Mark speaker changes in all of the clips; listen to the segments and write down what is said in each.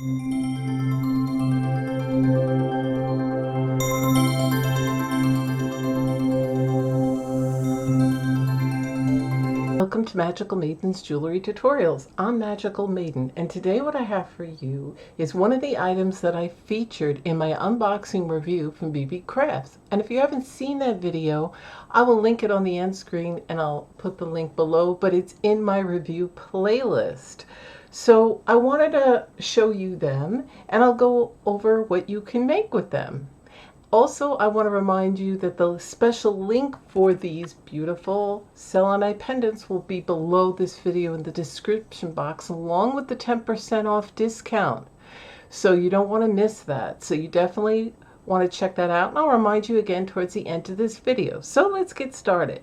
Speaker 1: Welcome to Magical Maiden's Jewelry Tutorials. I'm Magical Maiden, and today what I have for you is one of the items that I featured in my unboxing review from BB Crafts. And if you haven't seen that video, I will link it on the end screen and I'll put the link below, but it's in my review playlist. So I wanted to show you them and I'll go over what you can make with them. Also, I want to remind you that the special link for these beautiful selenite pendants will be below this video in the description box, along with the 10% off discount. So you don't want to miss that. So you definitely want to check that out. And I'll remind you again towards the end of this video. So let's get started.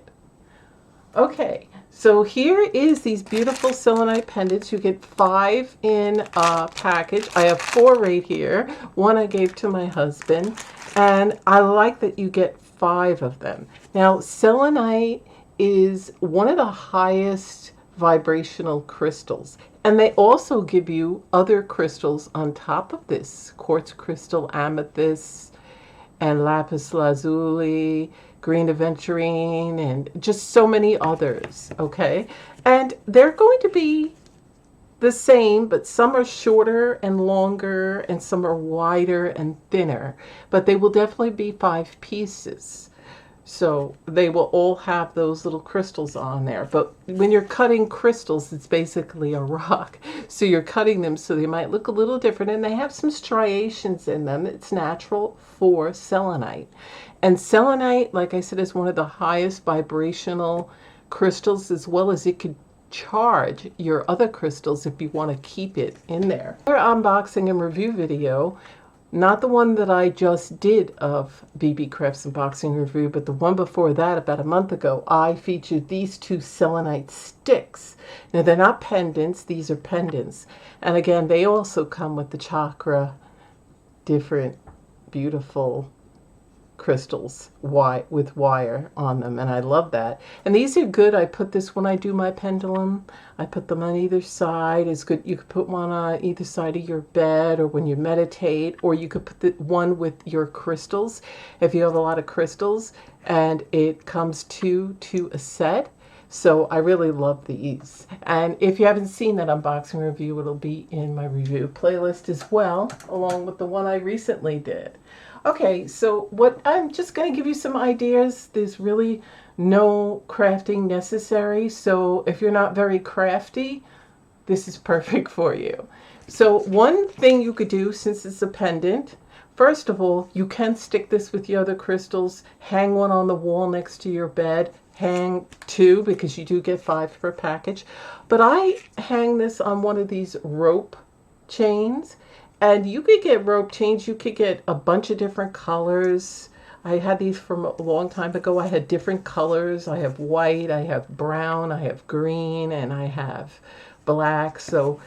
Speaker 1: Okay, so here is these beautiful selenite pendants. You get 5 in a package. I have 4 right here. One I gave to my husband. And I like that you get 5 of them. Now, selenite is one of the highest vibrational crystals. And they also give you other crystals on top of this. Quartz crystal, amethyst, and lapis lazuli, green aventurine, and just so many others, okay? And they're going to be the same, but some are shorter and longer and some are wider and thinner, but they will definitely be 5 pieces. So they will all have those little crystals on there. But when you're cutting crystals, it's basically a rock. So you're cutting them so they might look a little different, and they have some striations in them. It's natural for selenite. And selenite, like I said, is one of the highest vibrational crystals, as well as it could charge your other crystals if you want to keep it in there. Our unboxing and review video, not the one that I just did of BB Crafts unboxing review, but the one before that about a month ago, I featured these 2 selenite sticks. Now they're not pendants, these are pendants. And again, they also come with the chakra, different beautiful crystals with wire on them, and I love that. And these are good. I put this when I do my pendulum. I put them on either side. It's good. You could put one on either side of your bed, or when you meditate, or you could put the one with your crystals if you have a lot of crystals, and it comes to a set. So I really love these. And if you haven't seen that unboxing review, it'll be in my review playlist as well, along with the one I recently did. Okay, so what I'm just going to give you some ideas. There's really no crafting necessary. So if you're not very crafty, this is perfect for you. So one thing you could do, since it's a pendant, first of all, you can stick this with your other crystals, hang one on the wall next to your bed, hang 2 because you do get 5 per package. But I hang this on one of these rope chains. And you could get rope chains. You could get a bunch of different colors. I had these from a long time ago. I had different colors. I have white, I have brown, I have green, and I have black. So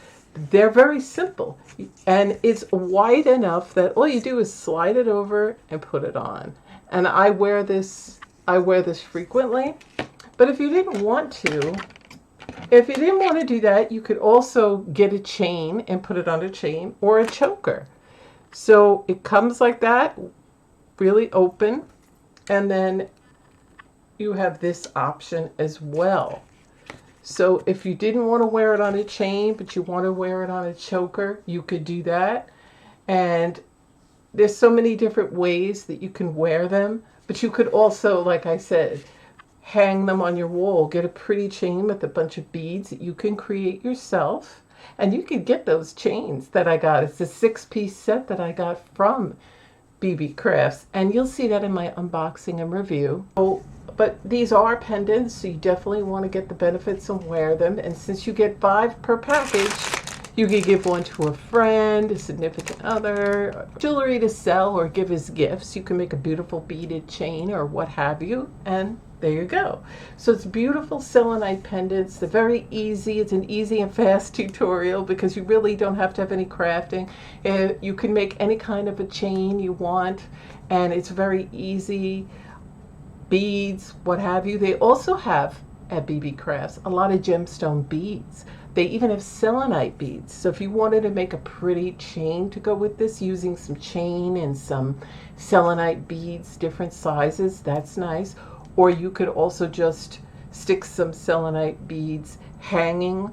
Speaker 1: they're very simple. And it's wide enough that all you do is slide it over and put it on. And I wear this frequently. But if you didn't want to, do that, you could also get a chain and put it on a chain, or a choker. So it comes like that, really open, and then you have this option as well. So if you didn't want to wear it on a chain, but you want to wear it on a choker, you could do that. And there's so many different ways that you can wear them, but you could also, like I said, hang them on your wall. Get a pretty chain with a bunch of beads that you can create yourself. And you can get those chains that I got. It's a 6-piece set that I got from BB Crafts. And you'll see that in my unboxing and review. Oh, but these are pendants, so you definitely want to get the benefits and wear them. And since you get 5 per package, you could give one to a friend, a significant other, jewelry to sell, or give as gifts. You can make a beautiful beaded chain or what have you. And there you go. So it's beautiful selenite pendants. They're very easy. It's an easy and fast tutorial because you really don't have to have any crafting. You can make any kind of a chain you want, and it's very easy. Beads, what have you. They also have at BB Crafts a lot of gemstone beads They even have selenite beads. So if you wanted to make a pretty chain to go with this using some chain and some selenite beads, different sizes, that's nice. Or you could also just stick some selenite beads hanging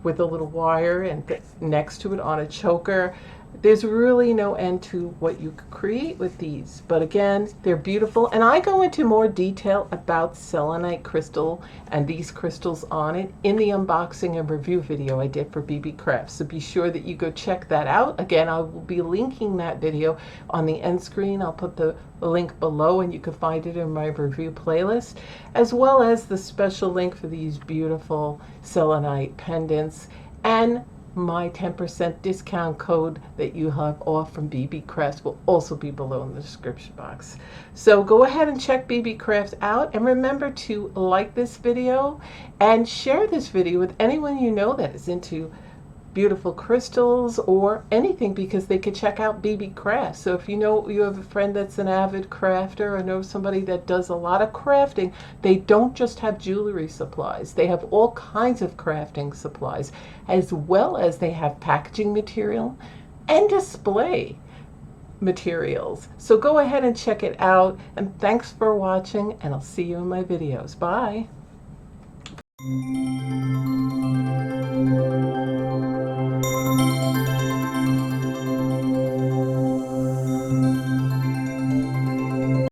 Speaker 1: with a little wire and next to it on a choker. There's really no end to what you could create with these, but again, they're beautiful. And I go into more detail about selenite crystal and these crystals on it in the unboxing and review video I did for BB Crafts. So be sure that you go check that out. Again, I will be linking that video on the end screen. I'll put the link below and you can find it in my review playlist, as well as the special link for these beautiful selenite pendants and my 10% discount code that you have off from BB Crafts will also be below in the description box. So go ahead and check BB Crafts out, and remember to like this video and share this video with anyone you know that is into beautiful crystals or anything, because they could check out BB Crafts. So if you know you have a friend that's an avid crafter or know somebody that does a lot of crafting, they don't just have jewelry supplies. They have all kinds of crafting supplies, as well as they have packaging material and display materials. So go ahead and check it out, and thanks for watching, and I'll see you in my videos. Bye.